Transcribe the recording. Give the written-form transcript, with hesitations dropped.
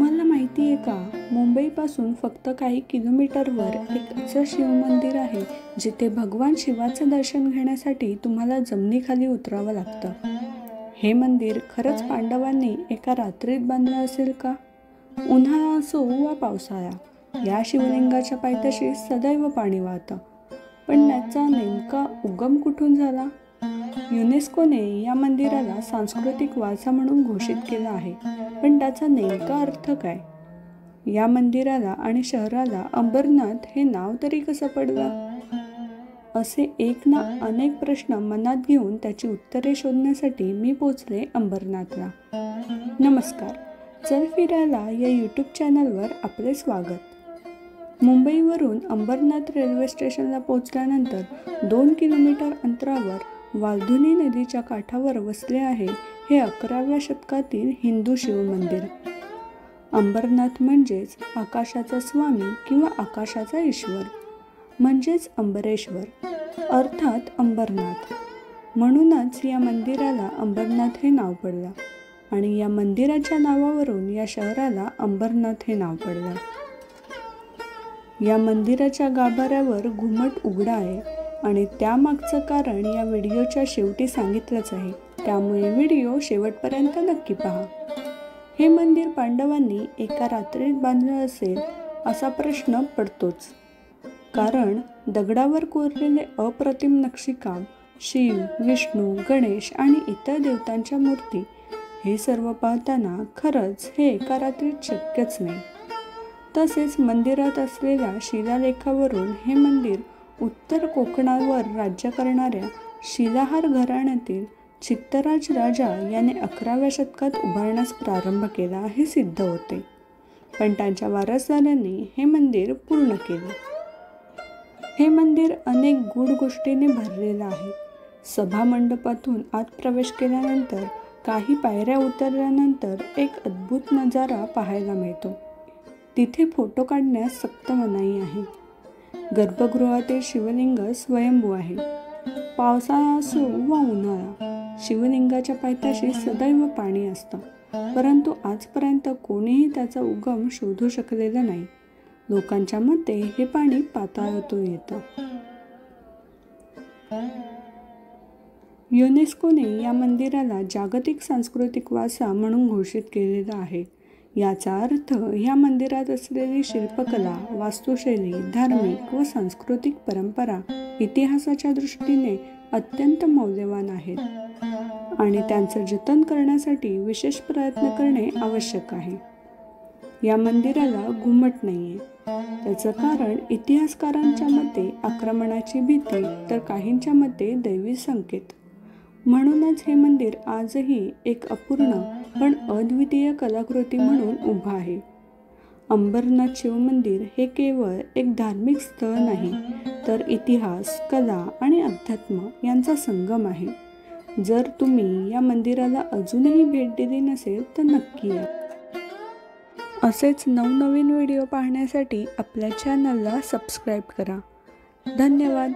तुम्हाला माहिती आहे का, मुंबईपासून फक्त काही किलोमीटरवर एक असं शिवमंदिर आहे जिथे भगवान शिवाचं दर्शन घेण्यासाठी तुम्हाला जमिनीखाली उतरावं लागतं. हे मंदिर खरंच पांडवांनी एका रात्रीत बांधलं असेल का? उन्हाळा असो वा पावसाळा, या शिवलिंगाच्या पायथ्याशी सदैव पाणी वाहतं. पण त्याचा नेमका उगम कुठून झाला? युनेस्कोने या मंदिराला सांस्कृतिक वारसा म्हणून घोषित केला आहे, पण त्याचा नेमका अर्थ काय? या मंदिराला आणि शहराला अंबरनाथ हे नाव तरी कसं पडलं? असे एक ना अनेक प्रश्न मनात घेऊन त्याची उत्तरे शोधण्यासाठी मी पोचले अंबरनाथला. नमस्कार, चल फिरायला या यूट्यूब चॅनलवर आपले स्वागत. मुंबईवरून अंबरनाथ रेल्वे स्टेशनला पोचल्यानंतर 2 किलोमीटर अंतरावर वालधुनी नदीच्या काठावर वसले आहे हे 11व्या शतकातील हिंदू शिवमंदिर. अंबरनाथ म्हणजेच आकाशाचा स्वामी किंवा आकाशाचा ईश्वर, म्हणजेच अंबरेश्वर, अर्थात अंबरनाथ. म्हणूनच या मंदिराला अंबरनाथ हे नाव पडलं आणि या मंदिराच्या नावावरून या शहराला अंबरनाथ हे नाव पडलं. या मंदिराच्या गाभाऱ्यावर घुमट उघडा आहे आणि त्यामागचं कारण या व्हिडिओच्या शेवटी सांगितलंच आहे, त्यामुळे व्हिडिओ शेवटपर्यंत नक्की पहा. हे मंदिर पांडवांनी एका रात्रीत बांधलं असेल असा प्रश्न पडतोच, कारण दगडावर कोरलेले अप्रतिम नक्षीकाम, शिव, विष्णू, गणेश आणि इतर देवतांच्या मूर्ती हे सर्व पाहताना खरंच हे एका रात्रीत शक्यच नाही. तसेच मंदिरात असलेल्या शिलालेखावरून हे मंदिर उत्तर कोकणावर राज्य करणाऱ्या शिलाहार घराण्यातील चित्तराज राजा याने 11व्या शतकात उभारण्यास प्रारंभ केला हे सिद्ध होते, पण त्यांच्या वारसदारांनी हे मंदिर पूर्ण केले. हे मंदिर अनेक गूढ गोष्टींनी भरलेलं आहे. सभामंडपातून आत प्रवेश केल्यानंतर काही पायऱ्या उतरल्यानंतर एक अद्भुत नजारा पाहायला मिळतो. तिथे फोटो काढण्यास सक्त मनाई आहे. गर्भगृहातील शिवलिंग स्वयंभू आहे. पावसाळा असो वा उन्हाळा, शिवलिंगाच्या पायथ्याशी सदैव पाणी असतं, परंतु आजपर्यंत कोणीही त्याचा उगम शोधू शकलेलं नाही. लोकांच्या मते हे पाणी पाताळातून येतं. युनेस्कोने या मंदिराला जागतिक सांस्कृतिक वारसा म्हणून घोषित केलेला आहे. याचा अर्थ ह्या मंदिरात असलेली शिल्पकला, वास्तुशैली, धार्मिक व सांस्कृतिक परंपरा इतिहासाच्या दृष्टीने अत्यंत मौल्यवान आहेत आणि त्यांचं जतन करण्यासाठी विशेष प्रयत्न करणे आवश्यक आहे. या मंदिराला घुमट नाहीये. त्याचं कारण इतिहासकारांच्या मते आक्रमणाची भीती, तर काहींच्या मते दैवी संकेत. म्हणूनच हे मंदिर आजही एक अपूर्ण पण अद्वितीय कलाकृती म्हणून उभं आहे. अंबरनाथ शिवमंदिर हे केवळ एक धार्मिक स्थळ नाही, तर इतिहास, कला आणि अध्यात्म यांचा संगम आहे. जर तुम्ही या मंदिराला अजूनही भेट दिली नसेल तर नक्की या. असेच नवनवीन व्हिडिओ पाहण्यासाठी आपल्या चॅनलला सबस्क्राईब करा. धन्यवाद.